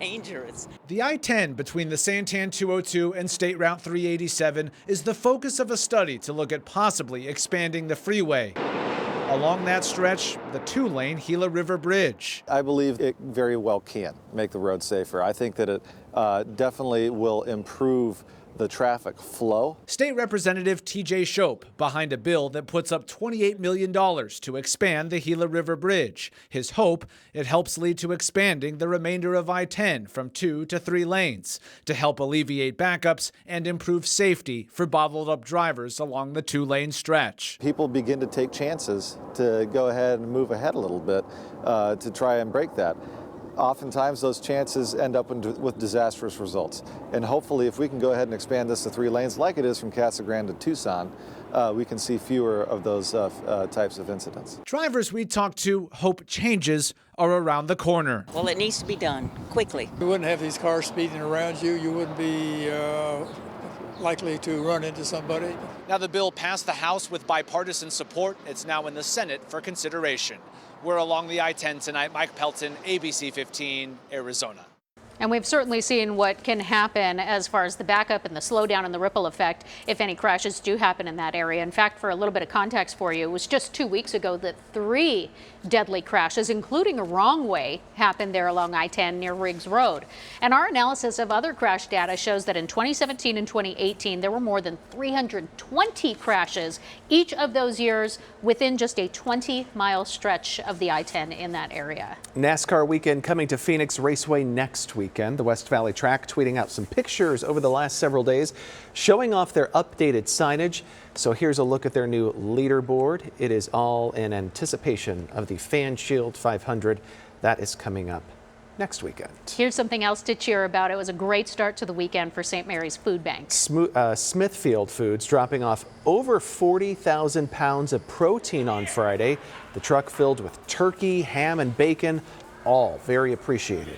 dangerous. The I-10 between the Santan 202 and State Route 387 is the focus of a study to look at possibly expanding the freeway. Along that stretch, the two-lane Gila River Bridge. I believe it very well can make the road safer. I think that it definitely will improve the traffic flow. State Representative TJ Shope behind a bill that puts up $28 million to expand the Gila River Bridge. His hope, it helps lead to expanding the remainder of I-10 from 2 to 3 lanes to help alleviate backups and improve safety for bottled up drivers along the 2-lane stretch. People begin to take chances to go ahead and move ahead a little bit to try and break that. Oftentimes those chances end up with disastrous results. And hopefully if we can go ahead and expand this to 3 lanes like it is from Casa Grande to Tucson, we can see fewer of those types of incidents. Drivers we talked to hope changes are around the corner. Well, it needs to be done quickly. You wouldn't have these cars speeding around you. You wouldn't be likely to run into somebody. Now the bill passed the House with bipartisan support. It's now in the Senate for consideration. We're along the I-10 tonight. Mike Pelton, ABC 15, Arizona. And we've certainly seen what can happen as far as the backup and the slowdown and the ripple effect if any crashes do happen in that area. In fact, for a little bit of context for you, it was just 2 weeks ago that 3 deadly crashes, including a wrong way, happened there along I-10 near Riggs Road. And our analysis of other crash data shows that in 2017 and 2018, there were more than 320 crashes each of those years within just a 20-mile stretch of the I-10 in that area. NASCAR weekend coming to Phoenix Raceway next weekend. The West Valley Track tweeting out some pictures over the last several days showing off their updated signage. So here's a look at their new leaderboard. It is all in anticipation of the Fan Shield 500 that is coming up next weekend. Here's something else to cheer about. It was a great start to the weekend for St. Mary's Food Bank. Smithfield Foods dropping off over 40,000 pounds of protein on Friday. The truck filled with turkey, ham, and bacon, all very appreciated.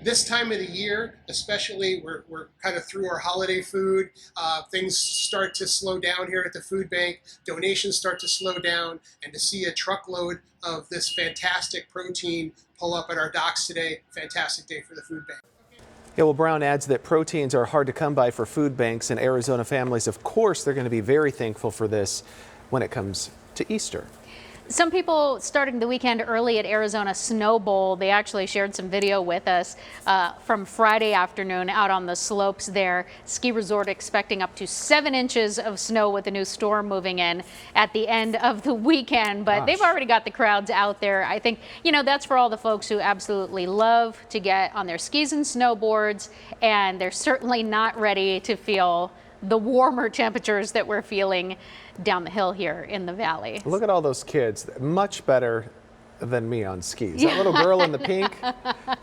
This time of the year, especially, we're kind of through our holiday food. Things start to slow down here at the food bank. Donations start to slow down, and to see a truckload of this fantastic protein pull up at our docks today, fantastic day for the food bank. Yeah, well, Brown adds that proteins are hard to come by for food banks, and Arizona families, of course, they're going to be very thankful for this when it comes to Easter. Some people starting the weekend early at Arizona Snow Bowl. They actually shared some video with us from Friday afternoon out on the slopes there. Ski resort expecting up to 7 inches of snow with a new storm moving in at the end of the weekend. But they've already got the crowds out there. I think, you know, that's for all the folks who absolutely love to get on their skis and snowboards, and they're certainly not ready to feel the warmer temperatures that we're feeling down the hill here in the valley. Look at all those kids, much better than me on skis. That little girl in the pink,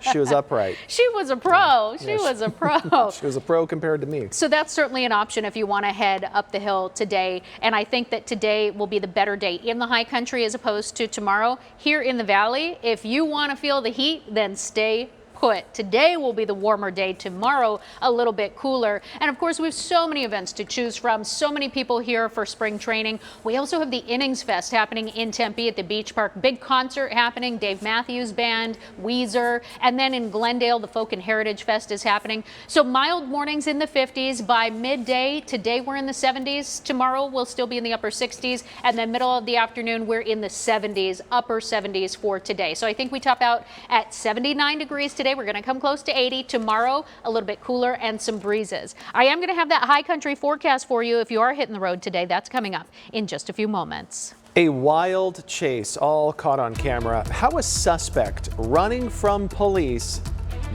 she was upright. She was a pro. She was a pro. She was a pro compared to me. So that's certainly an option if you want to head up the hill today. And I think that today will be the better day in the high country as opposed to tomorrow. Here in the valley, if you want to feel the heat, then stay put. Today will be the warmer day, tomorrow a little bit cooler. And of course, we have so many events to choose from, so many people here for spring training. We also have the Innings Fest happening in Tempe at the Beach Park. Big concert happening, Dave Matthews Band, Weezer, and then in Glendale, the Folk and Heritage Fest is happening. So mild mornings in the 50s by midday. Today we're in the 70s. Tomorrow we'll still be in the upper 60s. And then middle of the afternoon, we're in the 70s, upper 70s for today. So I think we top out at 79 degrees today. We're going to come close to 80 tomorrow, a little bit cooler and some breezes. I am going to have that high country forecast for you if you are hitting the road today. That's coming up in just a few moments. A wild chase, all caught on camera. How a suspect running from police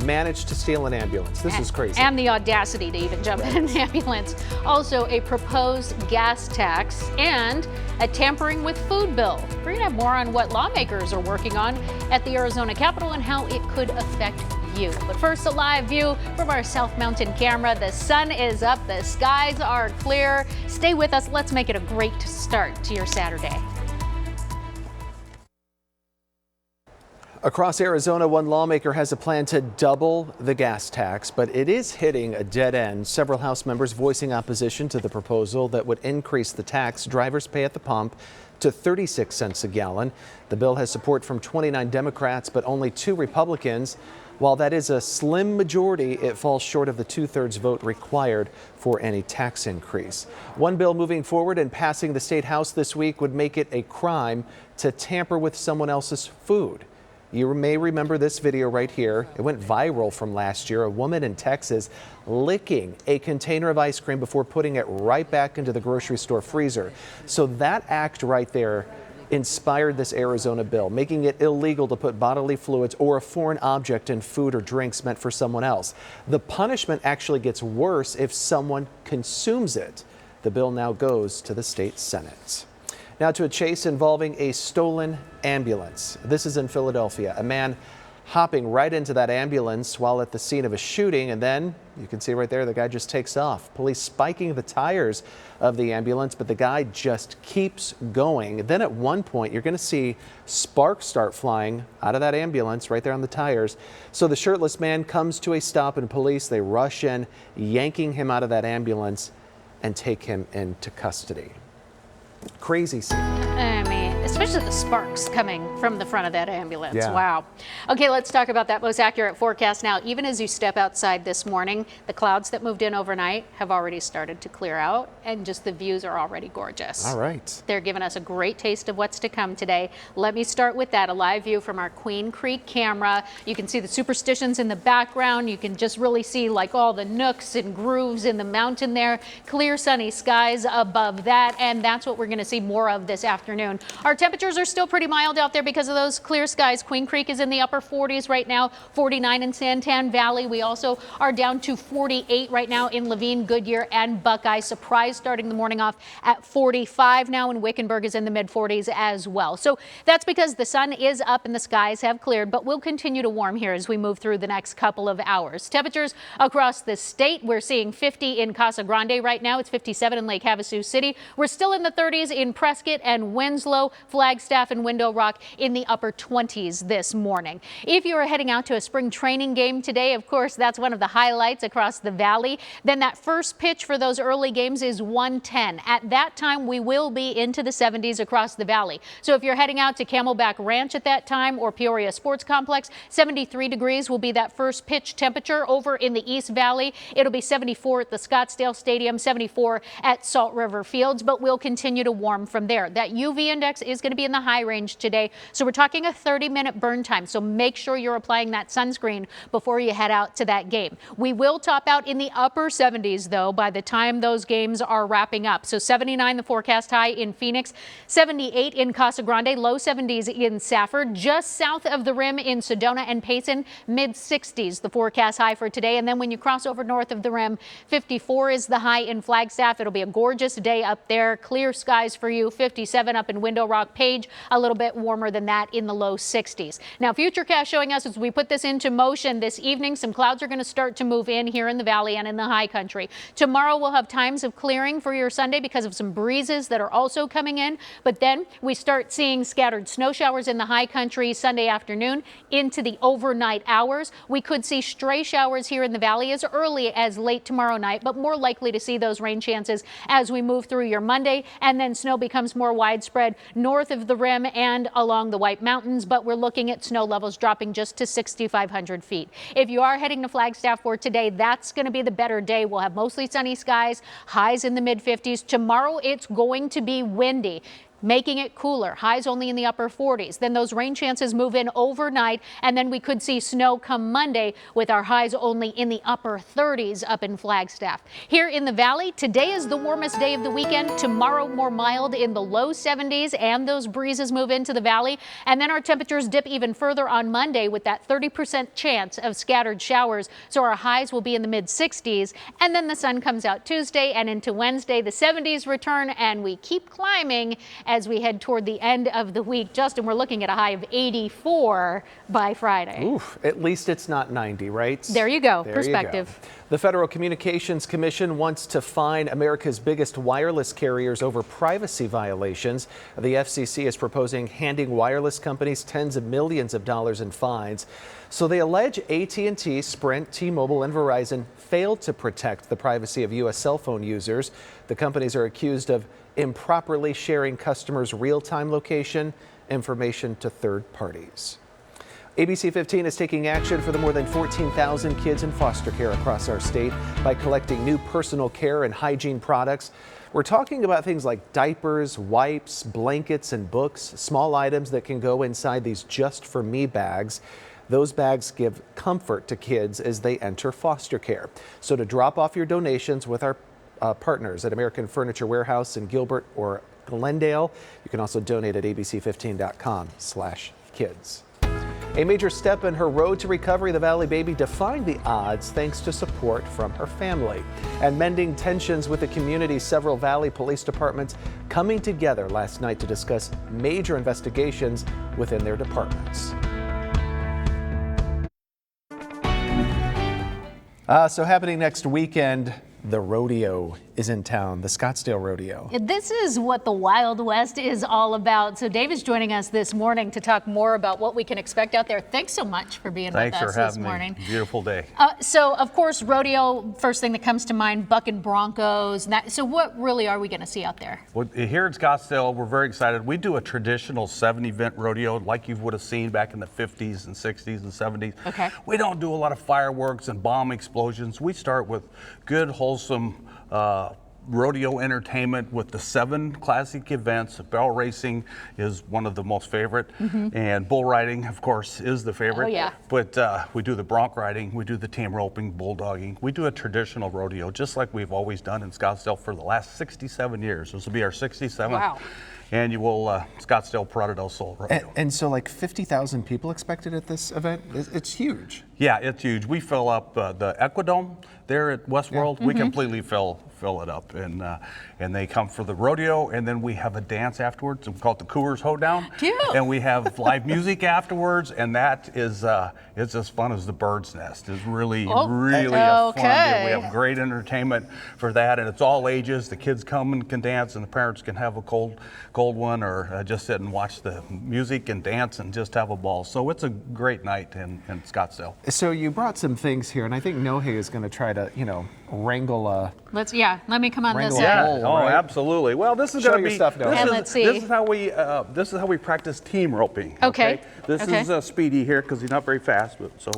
managed to steal an ambulance. This is crazy. And the audacity to even jump in an ambulance. Also, a proposed gas tax and a tampering with food bill. We're going to have more on what lawmakers are working on at the Arizona Capitol and how it could affect you. But first, a live view from our South Mountain camera. The sun is up, the skies are clear. Stay with us. Let's make it a great start to your Saturday. Across Arizona, one lawmaker has a plan to double the gas tax, but it is hitting a dead end. Several House members voicing opposition to the proposal that would increase the tax drivers pay at the pump to 36 cents a gallon. The bill has support from 29 Democrats, but only 2 Republicans. While that is a slim majority, it falls short of the 2/3 vote required for any tax increase. One bill moving forward and passing the state house this week would make it a crime to tamper with someone else's food. You may remember this video right here. It went viral from last year. A woman in Texas licking a container of ice cream before putting it right back into the grocery store freezer. So that act right there inspired this Arizona bill, making it illegal to put bodily fluids or a foreign object in food or drinks meant for someone else. The punishment actually gets worse if someone consumes it. The bill now goes to the state Senate. Now to a chase involving a stolen ambulance. This is in Philadelphia. A man hopping right into that ambulance while at the scene of a shooting, and then you can see right there the guy just takes off. Police spiking the tires of the ambulance, but the guy just keeps going. Then at one point you're going to see sparks start flying out of that ambulance right there on the tires. So the shirtless man comes to a stop and police, they rush in, yanking him out of that ambulance and take him into custody. Crazy scene. I mean, especially the sparks coming from the front of that ambulance. Yeah. Wow. Okay, let's talk about that most accurate forecast now. Even as you step outside this morning, the clouds that moved in overnight have already started to clear out, and just the views are already gorgeous. All right. They're giving us a great taste of what's to come today. Let me start with that, a live view from our Queen Creek camera. You can see the superstitions in the background. You can just really see like all the nooks and grooves in the mountain there. Clear sunny skies above that, and that's what we're going to see more of this afternoon. Our temperatures are still pretty mild out there because of those clear skies. Queen Creek is in the upper 40s right now, 49 in Santan Valley. We also are down to 48 right now in Levine, Goodyear, and Buckeye. Surprise starting the morning off at 45 now, and Wickenburg is in the mid 40s as well. So that's because the sun is up and the skies have cleared, but we'll continue to warm here as we move through the next couple of hours. Temperatures across the state, we're seeing 50 in Casa Grande right now. It's 57 in Lake Havasu City. We're still in the 30s in Prescott and Winslow, Flagstaff and Window Rock in the upper 20s this morning. If you are heading out to a spring training game today, of course, that's one of the highlights across the valley. Then that first pitch for those early games is 1:10. At that time, we will be into the 70s across the valley. So if you're heading out to Camelback Ranch at that time or Peoria Sports Complex, 73 degrees will be that first pitch temperature. Over in the East Valley, it'll be 74 at the Scottsdale Stadium, 74 at Salt River Fields, but we'll continue to warm from there. That UV index is going to be in the high range today, so we're talking a 30-minute burn time, so make sure you're applying that sunscreen before you head out to that game. We will top out in the upper 70s, though, by the time those games are wrapping up. So 79 the forecast high in Phoenix, 78 in Casa Grande, low 70s in Safford, just south of the rim in Sedona and Payson, mid 60s the forecast high for today. And then when you cross over north of the rim, 54 is the high in Flagstaff. It'll be a gorgeous day up there, clear skies for you. 57 up in Window Rock. Page, a little bit warmer than that in the low 60s. Now, Futurecast showing us as we put this into motion this evening, some clouds are going to start to move in here in the valley and in the high country. Tomorrow we'll have times of clearing for your Sunday because of some breezes that are also coming in, but then we start seeing scattered snow showers in the high country Sunday afternoon into the overnight hours. We could see stray showers here in the valley as early as late tomorrow night, but more likely to see those rain chances as we move through your Monday, and then snow becomes more widespread north of the rim and along the White Mountains, but we're looking at snow levels dropping just to 6,500 feet. If you are heading to Flagstaff for today, that's going to be the better day. We'll have mostly sunny skies, highs in the mid 50s. Tomorrow it's going to be windy, making it cooler. Highs only in the upper 40s. Then those rain chances move in overnight, and then we could see snow come Monday with our highs only in the upper 30s up in Flagstaff. Here in the valley, today is the warmest day of the weekend. Tomorrow more mild in the low 70s, and those breezes move into the valley. And then our temperatures dip even further on Monday with that 30% chance of scattered showers. So our highs will be in the mid 60s, and then the sun comes out Tuesday and into Wednesday. The 70s return, and we keep climbing as we head toward the end of the week. Justin, we're looking at a high of 84 by Friday. Oof, at least it's not 90, right? There you go. There Perspective. You go. The Federal Communications Commission wants to fine America's biggest wireless carriers over privacy violations. The FCC is proposing handing wireless companies tens of millions of dollars in fines. So they allege AT&T, Sprint, T-Mobile, and Verizon failed to protect the privacy of U.S. cell phone users. The companies are accused of improperly sharing customers' real-time location information to third parties. ABC 15 is taking action for the more than 14,000 kids in foster care across our state by collecting new personal care and hygiene products. We're talking about things like diapers, wipes, blankets, and books, small items that can go inside these Just For Me bags. Those bags give comfort to kids as they enter foster care. So to drop off your donations with our partners at American Furniture Warehouse in Gilbert or Glendale, you can also donate at abc15.com/kids. A major step in her road to recovery, the Valley baby defying the odds thanks to support from her family. And mending tensions with the community, several Valley police departments coming together last night to discuss major investigations within their departments. So happening next weekend, the rodeo is in town, the Scottsdale Rodeo. This is what the Wild West is all about. So Dave is joining us this morning to talk more about what we can expect out there. Thanks so much for being with us this morning. Beautiful day. So of course, rodeo, first thing that comes to mind, bucking broncs. So what really are we going to see out there? Well, here in Scottsdale, we're very excited. We do a traditional 7-event rodeo like you would have seen back in the 50s and 60s and 70s. Okay. We don't do a lot of fireworks and bomb explosions. We start with good, wholesome rodeo entertainment with the 7 classic events. Barrel racing is one of the most favorite, and bull riding, of course, is the favorite. Oh, yeah. But we do the bronc riding, we do the tame roping, bulldogging. We do a traditional rodeo just like we've always done in Scottsdale for the last 67 years. This will be our 67th Wow. annual Scottsdale Parada del Sol rodeo. And so like 50,000 people expected at this event? It's huge. Yeah, it's huge. We fill up the Equidome there at Westworld. We completely fill it up, and they come for the rodeo, and then we have a dance afterwards. We call it the Coors Hoedown. Cute. And we have live music afterwards, and that is it's as fun as the Bird's Nest. It's really a fun deal. We have great entertainment for that, and it's all ages. The kids come and can dance, and the parents can have a cold one, or just sit and watch the music and dance and just have a ball. So it's a great night in Scottsdale. So you brought some things here, and I think Nohe is going to try to, wrangle a... Let me come on this Wrangle end. a bull, Oh, right? absolutely. Well, this is Show going to your be. stuff, Nohe. And let's see. This is how we practice team roping. Okay. This Okay. is Speedy here because he's not very fast, but so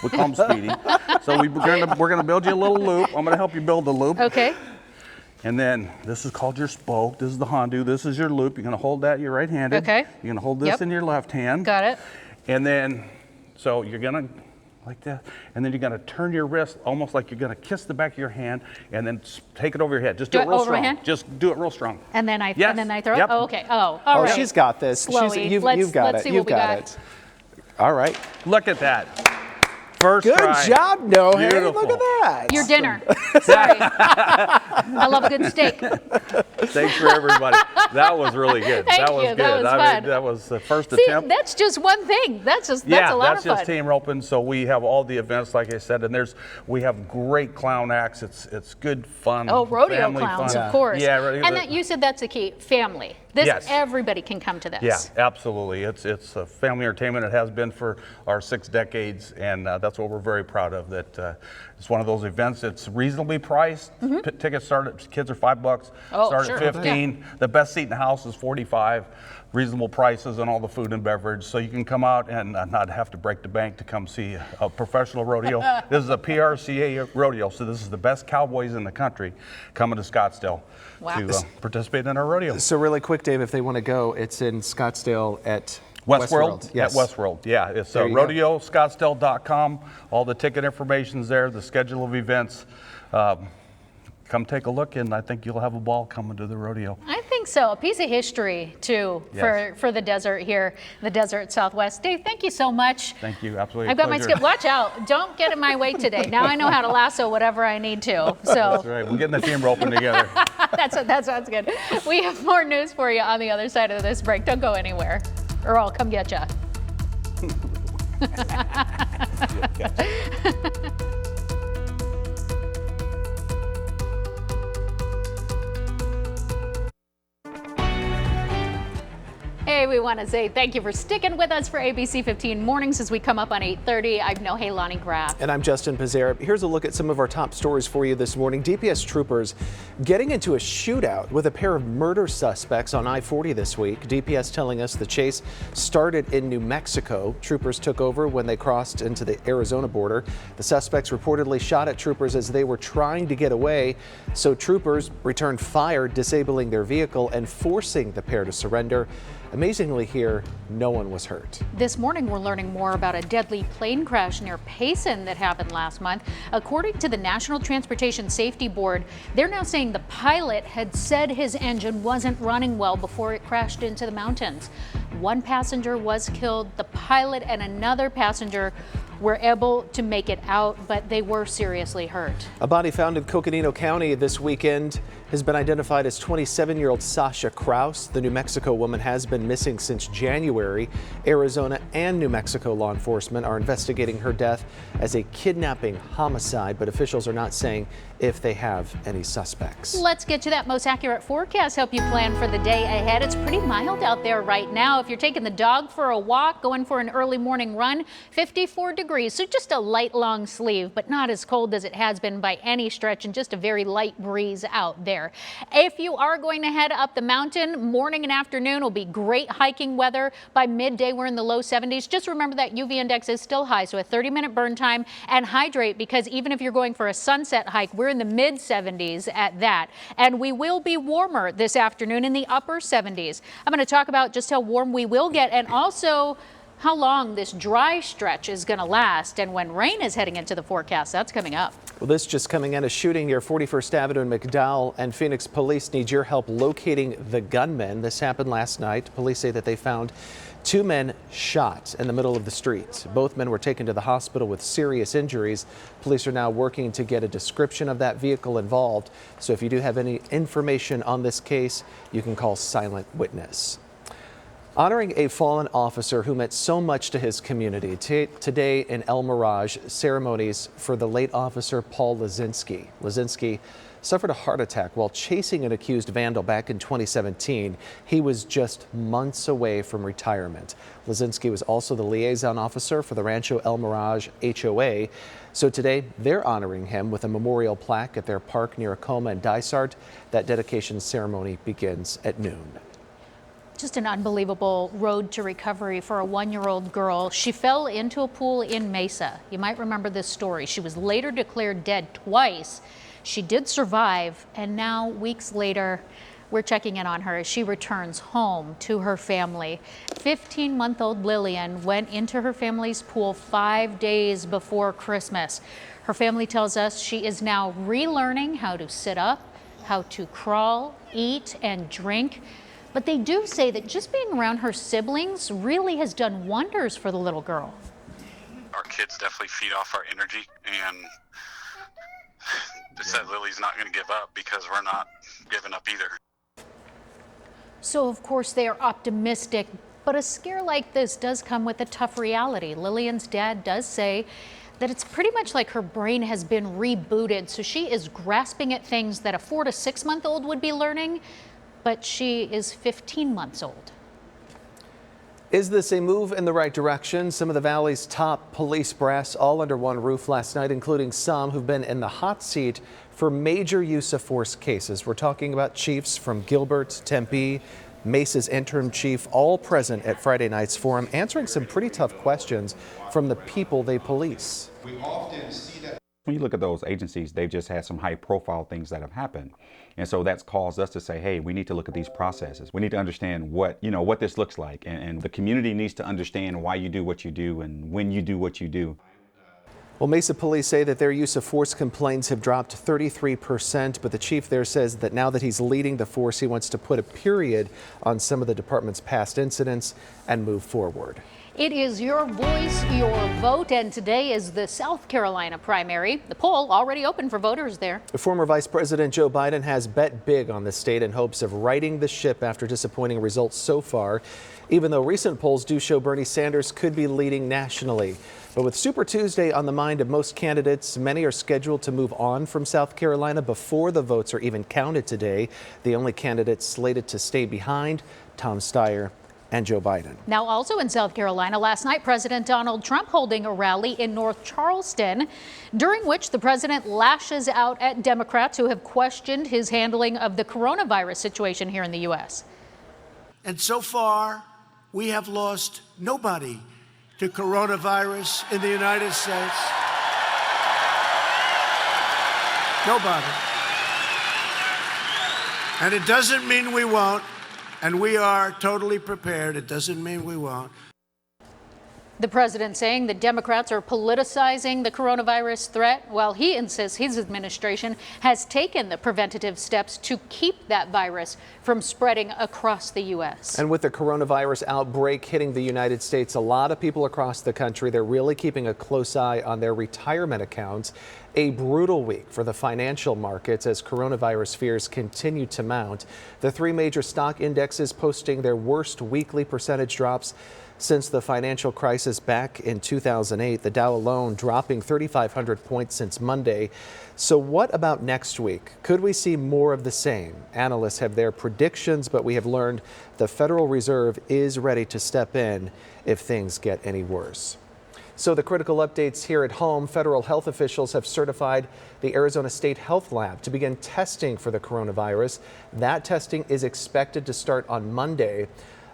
we call him Speedy. So we're gonna build you a little loop. I'm gonna help you build the loop. Okay. And then this is called your spoke. This is the Hondu. This is your loop. You're gonna hold that. You're right-handed. Okay. You're gonna hold this Yep. in your left hand. Got it. And then, so you're gonna like that, and then you're gonna turn your wrist almost like you're gonna kiss the back of your hand, and then take it over your head. Just do Do it it real over my strong. hand? Just do it real strong. And then I Yes. throw it. Yep. Oh, okay. Oh, all right. She's got this. Slowy. You've got Let's it. see You've what we got got. it. All right. Look at that. First Good try. job, Nohe. Beautiful. Look at that. Your dinner. Sorry. I love a good steak. Thanks for everybody. That was really good. Thank that was you. good. That was I fun. mean, that was the first See, attempt. that's just one thing. That's a lot that's of fun. just team roping. So we have all the events, like I said, and we have great clown acts. It's good fun. Oh, rodeo family clowns, fun. of course. Yeah, right. And you said that's the key. Family. Yes. Everybody can come to this. Yeah, absolutely. It's a family entertainment. It has been for our 6 decades, and that's what we're very proud of. That it's one of those events. It's reasonably priced. Tickets start at kids are $5. Oh, start sure. at 15. The best seat in the house is 45. Reasonable prices on all the food and beverage, so you can come out and not have to break the bank to come see a professional rodeo. This is a PRCA rodeo, so this is the best cowboys in the country coming to Scottsdale to participate in our rodeo. So really quick, Dave, if they want to go, it's in Scottsdale at Westworld? Yes. At Westworld, yeah. It's There you go. rodeoscottsdale.com. All the ticket information's there, the schedule of events. Come take a look, and I think you'll have a ball coming to the rodeo. I think so. A piece of history, too, Yes. for the desert here, the desert Southwest. Dave, thank you so much. Thank you, absolutely. I've got my Pleasure. skip. Watch out. Don't get in my way today. Now I know how to lasso whatever I need to. So That's right, we're getting the team roping together. that sounds good. We have more news for you on the other side of this break. Don't go anywhere, or I'll come get you. Hey, we want to say thank you for sticking with us for ABC 15 Mornings as we come up on 8:30. I'm Nohelani Graff. And I'm Justin Pizzera. Here's a look at some of our top stories for you this morning. DPS troopers getting into a shootout with a pair of murder suspects on I-40 this week. DPS telling us the chase started in New Mexico. Troopers took over when they crossed into the Arizona border. The suspects reportedly shot at troopers as they were trying to get away, so troopers returned fire, disabling their vehicle and forcing the pair to surrender. Amazingly here, no one was hurt. This morning, we're learning more about a deadly plane crash near Payson that happened last month. According to the National Transportation Safety Board, they're now saying the pilot had said his engine wasn't running well before it crashed into the mountains. One passenger was killed. The pilot and another passenger were able to make it out, but they were seriously hurt. A body found in Coconino County this weekend has been identified as 27-year-old Sasha Kraus. The New Mexico woman has been missing since January. Arizona and New Mexico law enforcement are investigating her death as a kidnapping homicide, but officials are not saying if they have any suspects. Let's get to that most accurate forecast, help you plan for the day ahead. It's pretty mild out there right now. If you're taking the dog for a walk, going for an early morning run, 54 degrees, so just a light long sleeve, but not as cold as it has been by any stretch, and just a very light breeze out there. If you are going to head up the mountain, morning and afternoon will be great hiking weather. By midday, we're in the low 70s. Just remember that UV index is still high, so a 30-minute burn time, and hydrate, because even if you're going for a sunset hike, we're in the mid 70s at that. And we will be warmer this afternoon in the upper 70s. I'm going to talk about just how warm we will get, and also how long this dry stretch is going to last, and when rain is heading into the forecast. That's coming up. Well, this just coming in, a shooting near 41st Avenue in McDowell, and Phoenix police need your help locating the gunman. This happened last night. Police say that they found two men shot in the middle of the street. Both men were taken to the hospital with serious injuries. Police are now working to get a description of that vehicle involved. So if you do have any information on this case, you can call Silent Witness. Honoring a fallen officer who meant so much to his community. Today in El Mirage, ceremonies for the late officer Paul Lazinski. Lazinski suffered a heart attack while chasing an accused vandal back in 2017. He was just months away from retirement. Lazinski was also the liaison officer for the Rancho El Mirage HOA. So today they're honoring him with a memorial plaque at their park near Acoma and Dysart. That dedication ceremony begins at noon. Just an unbelievable road to recovery for a 1-year-old girl. She fell into a pool in Mesa. You might remember this story. She was later declared dead twice. She did survive, and now, weeks later, we're checking in on her as she returns home to her family. 15-month-old Lillian went into her family's pool 5 days before Christmas. Her family tells us she is now relearning how to sit up, how to crawl, eat, and drink. But they do say that just being around her siblings really has done wonders for the little girl. Our kids definitely feed off our energy, and they said Lily's not going to give up because we're not giving up either. So, of course, they are optimistic, but a scare like this does come with a tough reality. Lillian's dad does say that it's pretty much like her brain has been rebooted, so she is grasping at things that a 4 to 6 month old would be learning, but she is 15 months old. Is this a move in the right direction? Some of the Valley's top police brass all under one roof last night, including some who've been in the hot seat for major use of force cases. We're talking about chiefs from Gilbert, Tempe, Mesa's interim chief, all present at Friday night's forum, answering some pretty tough questions from the people they police. We often see that. When you look at those agencies, they've just had some high-profile things that have happened. And so that's caused us to say, hey, we need to look at these processes. We need to understand what this looks like. And the community needs to understand why you do what you do and when you do what you do. Well, Mesa police say that their use of force complaints have dropped 33%, but the chief there says that now that he's leading the force, he wants to put a period on some of the department's past incidents and move forward. It is your voice, your vote, and today is the South Carolina primary. The poll already open for voters there. Former Vice President Joe Biden has bet big on the state in hopes of righting the ship after disappointing results so far, even though recent polls do show Bernie Sanders could be leading nationally. But with Super Tuesday on the mind of most candidates, many are scheduled to move on from South Carolina before the votes are even counted today. The only candidate slated to stay behind, Tom Steyer, and Joe Biden. Now, also in South Carolina, last night, President Donald Trump holding a rally in North Charleston, during which the president lashes out at Democrats who have questioned his handling of the coronavirus situation here in the U.S. And so far, we have lost nobody to coronavirus in the United States. Nobody. And it doesn't mean we won't. And we are totally prepared. It doesn't mean we won't. The president saying the Democrats are politicizing the coronavirus threat, while he insists his administration has taken the preventative steps to keep that virus from spreading across the U.S. And with the coronavirus outbreak hitting the United States, a lot of people across the country, they're really keeping a close eye on their retirement accounts. A brutal week for the financial markets as coronavirus fears continue to mount. The three major stock indexes posting their worst weekly percentage drops since the financial crisis back in 2008, the Dow alone dropping 3,500 points since Monday. So what about next week? Could we see more of the same? Analysts have their predictions, but we have learned the Federal Reserve is ready to step in if things get any worse. So the critical updates here at home. Federal health officials have certified the Arizona State Health Lab to begin testing for the coronavirus. That testing is expected to start on Monday.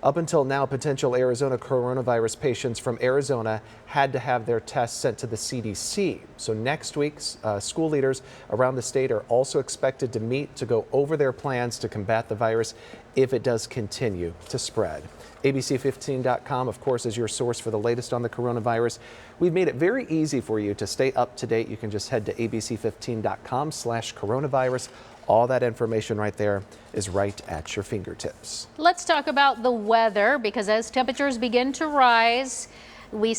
Up until now, potential Arizona coronavirus patients from Arizona had to have their tests sent to the CDC. So next week, school leaders around the state are also expected to meet to go over their plans to combat the virus if it does continue to spread. ABC15.com, of course, is your source for the latest on the coronavirus. We've made it very easy for you to stay up to date. You can just head to abc15.com/coronavirus. All that information right there is right at your fingertips. Let's talk about the weather, because as temperatures begin to rise, we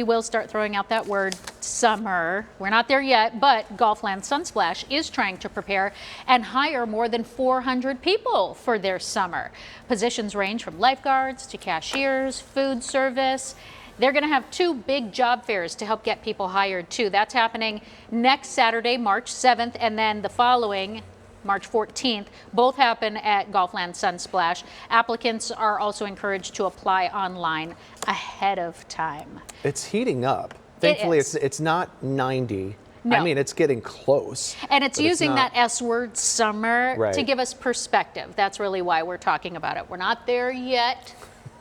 will start throwing out that word summer. We're not there yet, but Golfland Sunsplash is trying to prepare and hire more than 400 people for their summer. Positions range from lifeguards to cashiers, food service. They're going to have two big job fairs to help get people hired too. That's happening next Saturday, March 7th, and then the following March 14th. Both happen at Golfland Sunsplash. Applicants are also encouraged to apply online ahead of time. It's heating up. Thankfully, it's not 90. No. I mean, it's getting close. And it's using that S word, summer, to Right. give us perspective. That's really why we're talking about it. We're not there yet.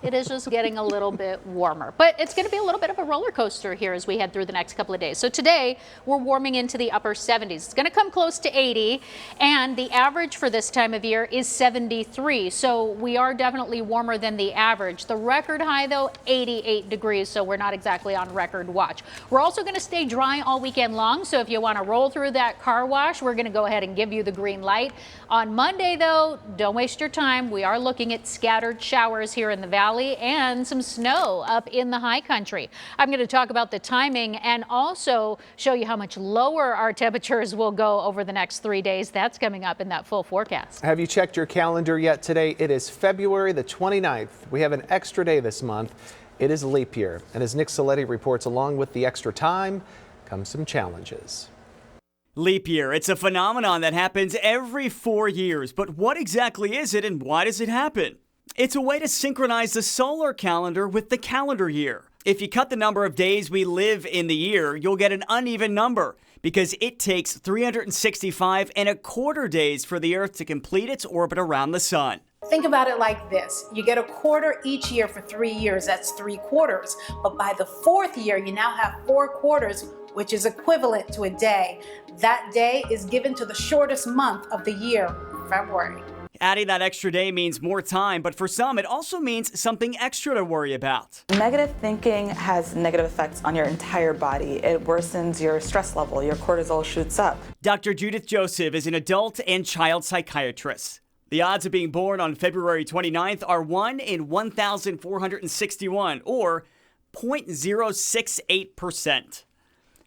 It is just getting a little bit warmer, but it's going to be a little bit of a roller coaster here as we head through the next couple of days. So today we're warming into the upper 70s. It's going to come close to 80, and the average for this time of year is 73. So we are definitely warmer than the average. The record high, though, 88 degrees. So we're not exactly on record watch. We're also going to stay dry all weekend long. So if you want to roll through that car wash, we're going to go ahead and give you the green light. On Monday, though, don't waste your time. We are looking at scattered showers here in the valley and some snow up in the high country. I'm going to talk about the timing and also show you how much lower our temperatures will go over the next 3 days. That's coming up in that full forecast. Have you checked your calendar yet today? It is February the 29th. We have an extra day this month. It is leap year. And as Nick Saletti reports, along with the extra time comes some challenges. Leap year, it's a phenomenon that happens every 4 years. But what exactly is it and why does it happen? It's a way to synchronize the solar calendar with the calendar year. If you cut the number of days we live in the year, you'll get an uneven number because it takes 365¼ days for the Earth to complete its orbit around the sun. Think about it like this. You get a quarter each year for 3 years. That's 3 quarters. But by the 4th year, you now have 4 quarters, which is equivalent to a day. That day is given to the shortest month of the year, February. Adding that extra day means more time, but for some, it also means something extra to worry about. Negative thinking has negative effects on your entire body. It worsens your stress level. Your cortisol shoots up. Dr. Judith Joseph is an adult and child psychiatrist. The odds of being born on February 29th are 1 in 1,461, or 0.068%.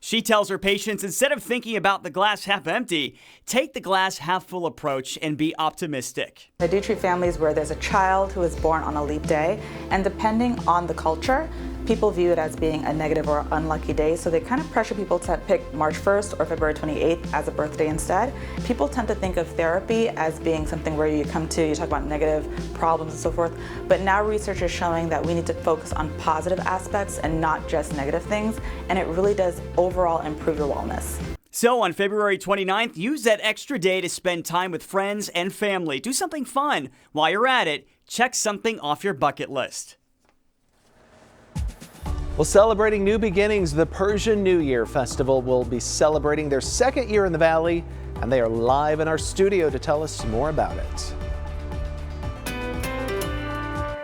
She tells her patients, instead of thinking about the glass half empty, take the glass half full approach and be optimistic. I do treat families where there's a child who is born on a leap day, and depending on the culture, people view it as being a negative or unlucky day, so they kind of pressure people to pick March 1st or February 28th as a birthday instead. People tend to think of therapy as being something where you come to, you talk about negative problems and so forth, but now research is showing that we need to focus on positive aspects and not just negative things, and it really does overall improve your wellness. So on February 29th, use that extra day to spend time with friends and family. Do something fun. While you're at it, check something off your bucket list. Well, celebrating new beginnings, the Persian New Year Festival will be celebrating their second year in the Valley, and they are live in our studio to tell us more about it.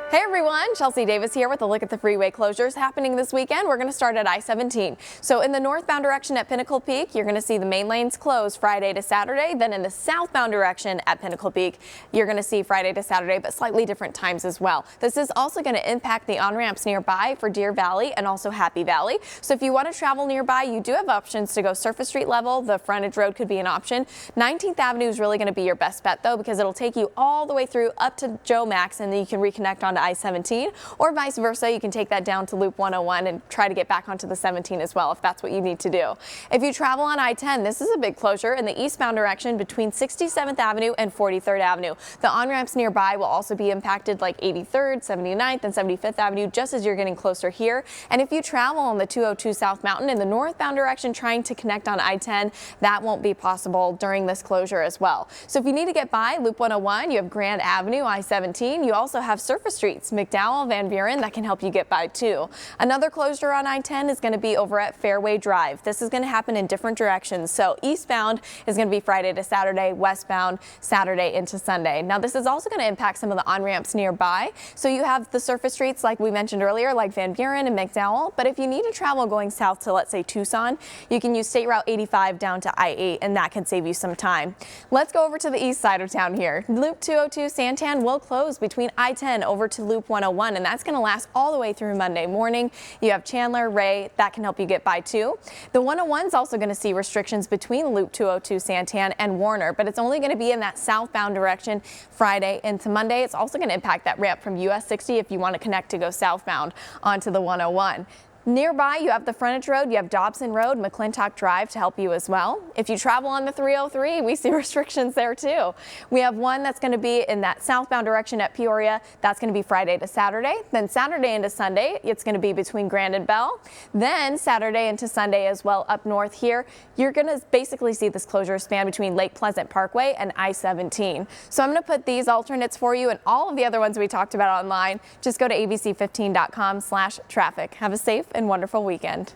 Hey everyone, Chelsea Davis here with a look at the freeway closures happening this weekend. We're going to start at I-17. So in the northbound direction at Pinnacle Peak, you're going to see the main lanes closed Friday to Saturday. Then in the southbound direction at Pinnacle Peak, you're going to see Friday to Saturday, but slightly different times as well. This is also going to impact the on-ramps nearby for Deer Valley and also Happy Valley. So if you want to travel nearby, you do have options to go surface street level. The frontage road could be an option. 19th Avenue is really going to be your best bet though, because it'll take you all the way through up to Joe Max, and then you can reconnect onto I-17, or vice versa. You can take that down to Loop 101 and try to get back onto the 17 as well if that's what you need to do. If you travel on I-10, this is a big closure in the eastbound direction between 67th Avenue and 43rd Avenue. The on-ramps nearby will also be impacted, like 83rd, 79th, and 75th Avenue, just as you're getting closer here. And if you travel on the 202 South Mountain in the northbound direction trying to connect on I-10, that won't be possible during this closure as well. So if you need to get by Loop 101, you have Grand Avenue, I-17. You also have surface streets, McDowell, Van Buren, that can help you get by too. Another closure on I-10 is going to be over at Fairway Drive. This is going to happen in different directions. So eastbound is going to be Friday to Saturday, westbound Saturday into Sunday. Now this is also going to impact some of the on-ramps nearby. So you have the surface streets like we mentioned earlier, like Van Buren and McDowell. But if you need to travel going south to, let's say, Tucson, you can use State Route 85 down to I-8, and that can save you some time. Let's go over to the east side of town here. Loop 202 Santan will close between I-10 over to Loop 101, and that's going to last all the way through Monday morning. You have Chandler, Ray, that can help you get by too. The 101 is also going to see restrictions between Loop 202 Santan and Warner, but it's only going to be in that southbound direction Friday into Monday. It's also going to impact that ramp from US 60 if you want to connect to go southbound onto the 101. Nearby, you have the frontage road, you have Dobson Road, McClintock Drive to help you as well. If you travel on the 303, we see restrictions there too. We have one that's going to be in that southbound direction at Peoria. That's going to be Friday to Saturday. Then Saturday into Sunday, it's going to be between Grand and Bell. Then Saturday into Sunday as well up north here. You're going to basically see this closure span between Lake Pleasant Parkway and I-17. So I'm going to put these alternates for you and all of the other ones we talked about online. Just go to abc15.com/traffic. Have a safe and wonderful weekend.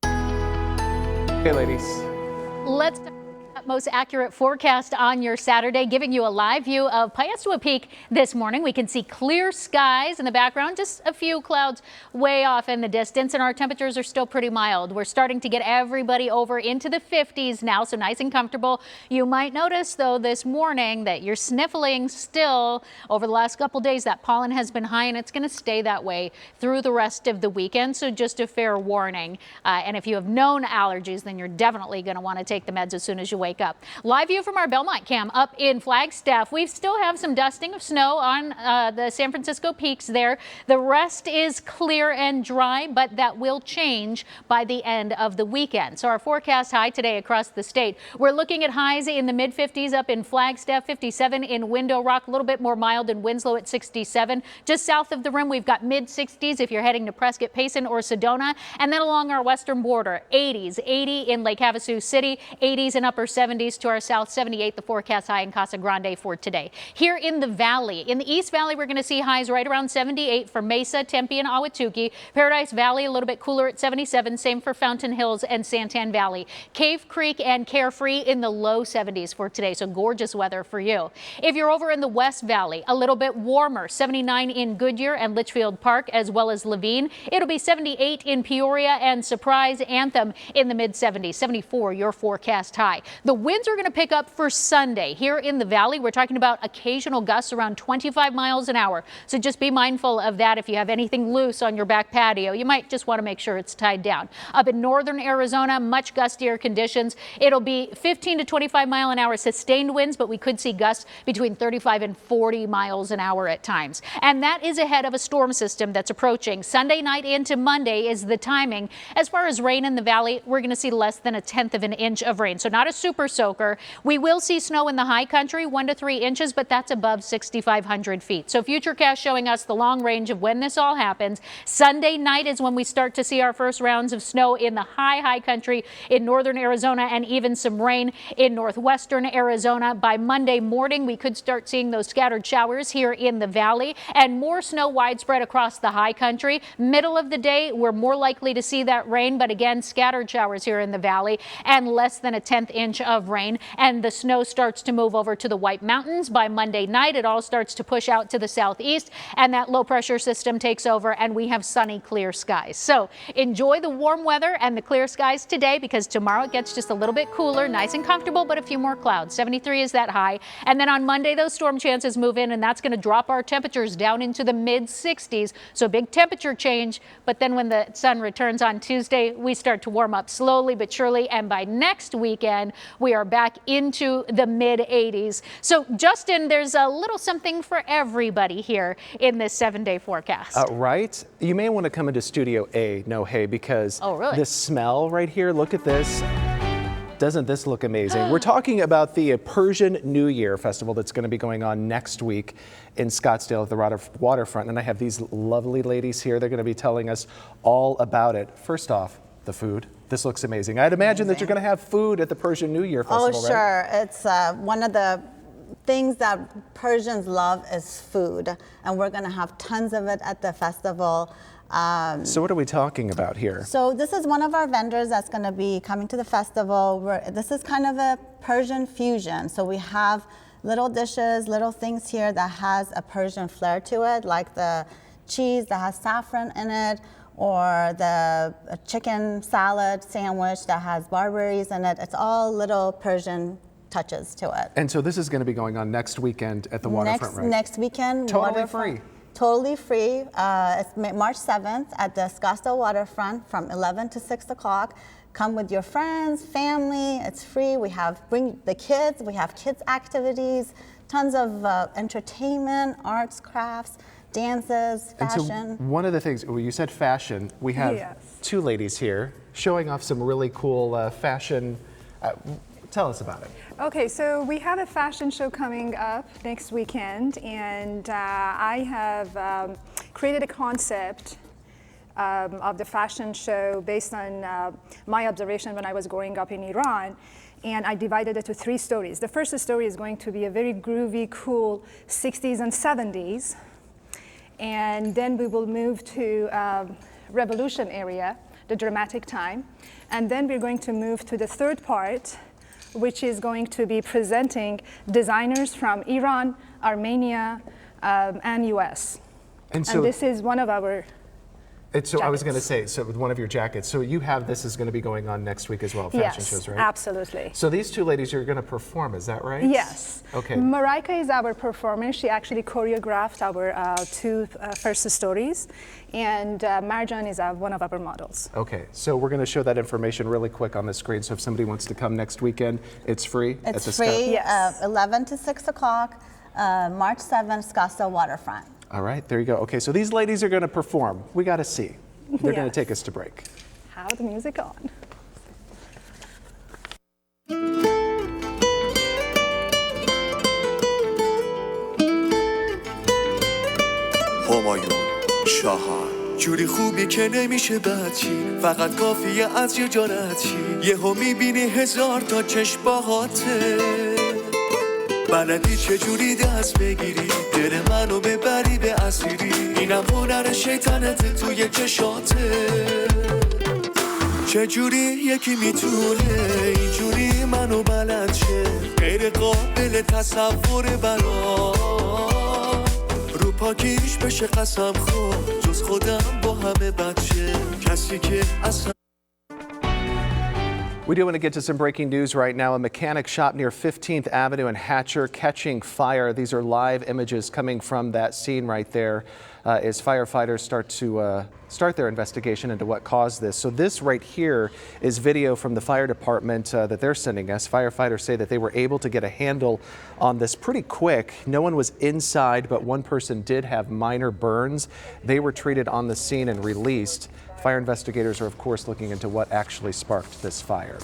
Hey, ladies. Let's most accurate forecast on your Saturday, giving you a live view of Piestewa Peak this morning. We can see clear skies in the background, just a few clouds way off in the distance, and our temperatures are still pretty mild. We're starting to get everybody over into the 50s now, so nice and comfortable. You might notice, though, this morning that you're sniffling still over the last couple days. That pollen has been high, and it's going to stay that way through the rest of the weekend, so just a fair warning. And if you have known allergies, then you're definitely going to want to take the meds as soon as you wake up. Live view from our Belmont cam up in Flagstaff. We still have some dusting of snow on the San Francisco peaks there. The rest is clear and dry, but that will change by the end of the weekend. So our forecast high today across the state, we're looking at highs in the mid 50s up in Flagstaff, 57 in Window Rock, a little bit more mild in Winslow at 67. Just south of the rim, we've got mid 60s if you're heading to Prescott, Payson, or Sedona. And then along our western border, 80s, 80 in Lake Havasu City, 80s and upper 70s to our south, 78 the forecast high in Casa Grande for today. Here in the valley, in the East Valley, we're going to see highs right around 78 for Mesa, Tempe, and Ahwatukee. Paradise Valley a little bit cooler at 77, same for Fountain Hills and Santan Valley. Cave Creek and Carefree in the low 70s for today, so gorgeous weather for you. If you're over in the West Valley, a little bit warmer, 79 in Goodyear and Litchfield Park, as well as Levine. It'll be 78 in Peoria and Surprise, Anthem in the mid 70s, 74 your forecast high. The winds are going to pick up for Sunday. Here in the valley, we're talking about occasional gusts around 25 miles an hour. So just be mindful of that. If you have anything loose on your back patio, you might just want to make sure it's tied down. Up in northern Arizona, much gustier conditions. It'll be 15 to 25 mile an hour sustained winds, but we could see gusts between 35 and 40 miles an hour at times. And that is ahead of a storm system that's approaching. Sunday night into Monday is the timing. As far as rain in the valley, we're going to see less than 1/10 of an inch of rain. So not a super soaker. We will see snow in the high country, 1 to 3 inches, but that's above 6,500 feet. So Futurecast showing us the long range of when this all happens. Sunday night is when we start to see our first rounds of snow in the high country in northern Arizona, and even some rain in northwestern Arizona. By Monday morning, we could start seeing those scattered showers here in the valley, and more snow widespread across the high country. Middle of the day, we're more likely to see that rain, but again, scattered showers here in the valley and less than 1/10 inch of rain. And the snow starts to move over to the White Mountains. By Monday night, it all starts to push out to the southeast, and that low pressure system takes over, and we have sunny, clear skies. So enjoy the warm weather and the clear skies today, because tomorrow it gets just a little bit cooler, nice and comfortable, but a few more clouds. 73 is that high. And then on Monday, those storm chances move in, and that's going to drop our temperatures down into the mid-60s. So big temperature change. But then when the sun returns on Tuesday, we start to warm up slowly but surely. And by next weekend, we are back into the mid-80s. So Justin, there's a little something for everybody here in this 7-day forecast. Right? You may want to come into Studio A, because this smell right here, look at this. Doesn't this look amazing? We're talking about the Persian New Year Festival that's going to be going on next week in Scottsdale at the waterfront. And I have these lovely ladies here. They're going to be telling us all about it. First off, the food. This looks amazing. I'd imagine that you're going to have food at the Persian New Year Festival, right? Sure. It's one of the things that Persians love is food. And we're going to have tons of it at the festival. So what are we talking about here? So this is one of our vendors that's going to be coming to the festival. This is kind of a Persian fusion. So we have little dishes, little things here that has a Persian flair to it, like the cheese that has saffron in it, or the chicken salad sandwich that has barberries in it. It's all little Persian touches to it. And so this is going to be going on next weekend at the waterfront, right? Next weekend. Totally free. Totally free. It's March 7th at the Scottsdale waterfront from 11 to 6 o'clock. Come with your friends, family. It's free. Bring the kids. We have kids activities, tons of entertainment, arts, crafts, dances, fashion. And so one of the things, you said fashion. We have two ladies here showing off some really cool fashion. Tell us about it. Okay, so we have a fashion show coming up next weekend, and I have created a concept of the fashion show based on my observation when I was growing up in Iran, and I divided it to 3 stories. The first story is going to be a very groovy, cool 60s and 70s, and then we will move to Revolution area, the dramatic time, and then we're going to move to the third part, which is going to be presenting designers from Iran, Armenia, and US. And this is one of our So I was going to say, so with one of your jackets, so you have this is going to be going on next week as well, fashion shows, right? Absolutely. So these two ladies are going to perform, is that right? Yes. Okay. Marika is our performer. She actually choreographed our 2 first stories, and Marjan is one of our models. Okay, so we're going to show that information really quick on the screen, so if somebody wants to come next weekend, it's free? It's free, 11 to 6 o'clock, March 7th, Scottsdale waterfront. All right, there you go. Okay, so these ladies are going to perform. We got to see. They're going to take us to break. Have the music on. همایون شاهان جوری خوبی که نمیشه بچی فقط کافیه از یه جا رد شی یهو میبینی 1000 تا چشم باهاته بلدی چجوری دست بگیری دل منو ببری به اسیری اینم هنر شیطنت توی چشاته چجوری یکی میتونه اینجوری منو بلد شه غیر قابل تصور برا رو پاکیش بشه قسم خور جز خودم با همه بچه کسی که اصلا We do want to get to some breaking news right now. A mechanic shop near 15th Avenue and Hatcher catching fire. These are live images coming from that scene right there as firefighters start their investigation into what caused this. So this right here is video from the fire department that they're sending us. Firefighters say that they were able to get a handle on this pretty quick. No one was inside, but one person did have minor burns. They were treated on the scene and released. Fire investigators are, of course, looking into what actually sparked this fire.